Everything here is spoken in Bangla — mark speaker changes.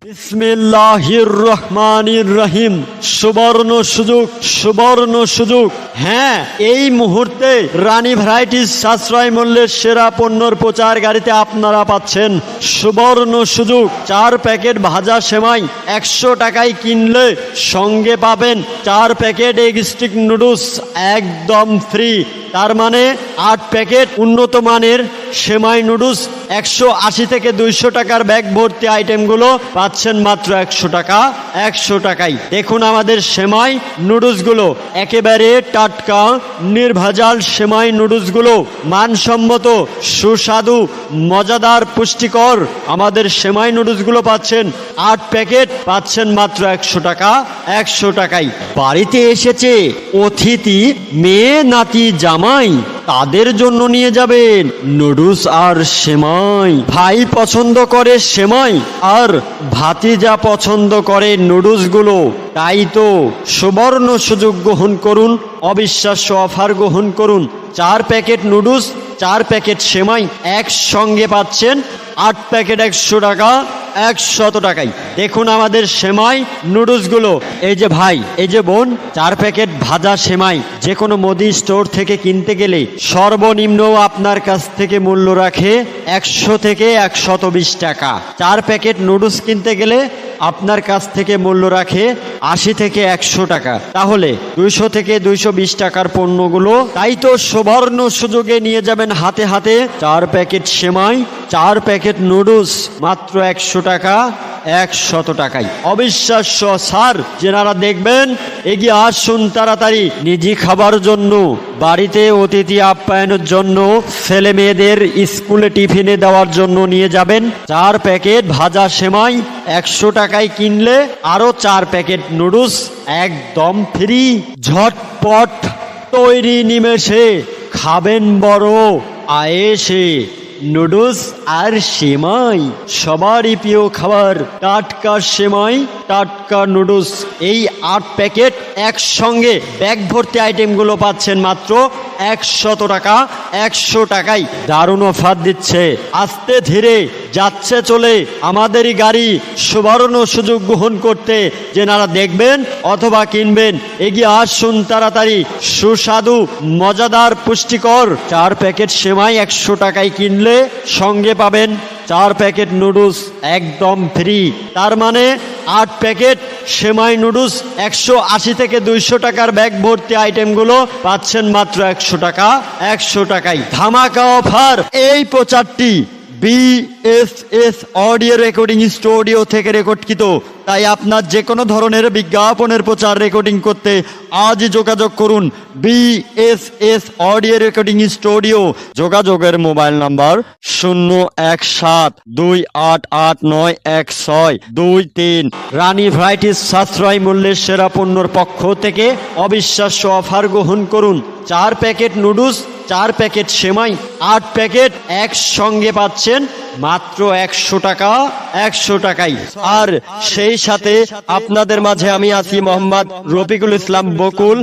Speaker 1: বিসমিল্লাহির রহমানির রহিম। সুবর্ণ সুযোগ। হ্যাঁ, এই মুহূর্তে রানী ভ্যারাইটিস সাশ্রয় মূল্যের সেরা পণ্যর প্রচার গাড়িতে আপনারা পাচ্ছেন সুবর্ণ সুযোগ। 4 প্যাকেট ভাজা সেমাই 100 টাকায় কিনলে সঙ্গে পাবেন 4 প্যাকেট এগ স্টিক নুডলস একদম ফ্রি। তার মানে 8 প্যাকেট উন্নত মানের সেমাই নুডলস 180 থেকে 200 টাকার ব্যাগ ভর্তি আইটেমগুলো পাচ্ছেন মাত্র 100 টাকায়। দেখুন আমাদের সেমাই নুডলসগুলো একেবারে টাটকা নির্ভেজাল সেমাই নুডলসগুলো মানসম্মত, সুস্বাদু, মজাদার, পুষ্টিকর। আমাদের সেমাই নুডলসগুলো পাচ্ছেন 8 প্যাকেট পাচ্ছেন মাত্র 100 টাকায়। বাড়িতে এসেছে অতিথি, মেয়ে নাতি জামাই, তাদের জন্য নিয়ে যাবেন নুডলস আর সেমাই। ভাই পছন্দ করে সেমাই আর ভাতিজা পছন্দ করে নুডলসগুলো। তাই তো সুবর্ণ সুযোগ গ্রহণ করুন, অবিশ্বাস্য অফার গ্রহণ করুন। 4 প্যাকেট নুডলস 4 প্যাকেট সেমাই একসঙ্গে পাচ্ছেন 8 প্যাকেট 100 টাকায়। দেখুন আমাদের সেমাই নুডলসগুলো। এই যে ভাই, এই যে বোন, 4 প্যাকেট ভাজা সেমাই যে কোনো মুদি স্টোর থেকে কিনতে গেলে সর্বনিম্ন আপনার কাছ থেকে মূল্য রাখে 100 থেকে 120 টাকা। 4 প্যাকেট নুডলস কিনতে গেলে আপনার কাছ থেকে মূল্য রাখে 80 থেকে 100 টাকা। তাহলে 200 থেকে 220 টাকার পণ্যগুলো। তাই তো সুবর্ণ সুযোগে নিয়ে যাবেন হাতে হাতে 4 প্যাকেট সেমাই 4 প্যাকেট নুডলস মাত্র 100 টাকা 100 টাকায়। অবিশ্বাস্য স্যার, যেনারা দেখবেন এগিয়ে আসুন তাড়াতাড়ি। নিজে খাবার জন্য, বাড়িতে অতিথি আপ্যায়নের জন্য, ছেলে মেয়েদের স্কুলে টিফিনে দেওয়ার জন্য নিয়ে যাবেন 4 প্যাকেট ভাজা সেমাই 100 টাকায় কিনলে আরো 4 প্যাকেট নুডলস একদম ফ্রি। ঝটপট তৈরি নিমেষে খাবেন বড় আয়েসে। নুডলস আর সেমাই সবারই প্রিয় খাবার। টাটকা সেমাই, টাটকা নুডলস, এই 8 প্যাকেট একসঙ্গে ব্যাগ ভর্তি আইটেমগুলো পাচ্ছেন মাত্র 100 টাকায়। দারুণ অফার দিচ্ছে। আস্তে ধীরে যাচ্ছে চলে আমাদেরই গাড়ি সুবর্ণ সুযোগ গ্রহণ করতে। যেনারা দেখবেন অথবা কিনবেন এগিয়ে আসুন তাড়াতাড়ি। সুস্বাদু, মজাদার, পুষ্টিকর 4 প্যাকেট সেমাই 100 টাকায় কিনলে সঙ্গে পাবেন 4 প্যাকেট নুডলস একদম ফ্রি। তার মানে 8 প্যাকেট সেমাই নুডলস 180 থেকে 200 টাকার ব্যাগ ভর্তি আইটেমগুলো পাচ্ছেন মাত্র 100 টাকায়। ধামাকা অফার। এই প্রচারটি BSS অডিও রেকর্ডিং স্টুডিও থেকে রেকর্ডকৃত। তাই আপনার যে কোনো ধরনের বিজ্ঞাপনের প্রচার রেকর্ডিং করতে আজই যোগাযোগ করুন BSS অডিও রেকর্ডিং স্টুডিও। যোগাযোগের মোবাইল নাম্বার 01728891623। রানী ভ্যারাইটিস সাশ্রয় মূল্যের সেরা পণ্যর পক্ষ থেকে অবিশ্বাস্য অফার গ্রহণ করুন। 4 প্যাকেট নুডলস 4 প্যাকেট সেমাই 8 প্যাকেট একসঙ্গে পাচ্ছেন মাত্র 100 টাকায়। আর সেই সাথে আপনাদের মাঝে আমি আছি মোহাম্মদ রফিকুল ইসলাম বকুল।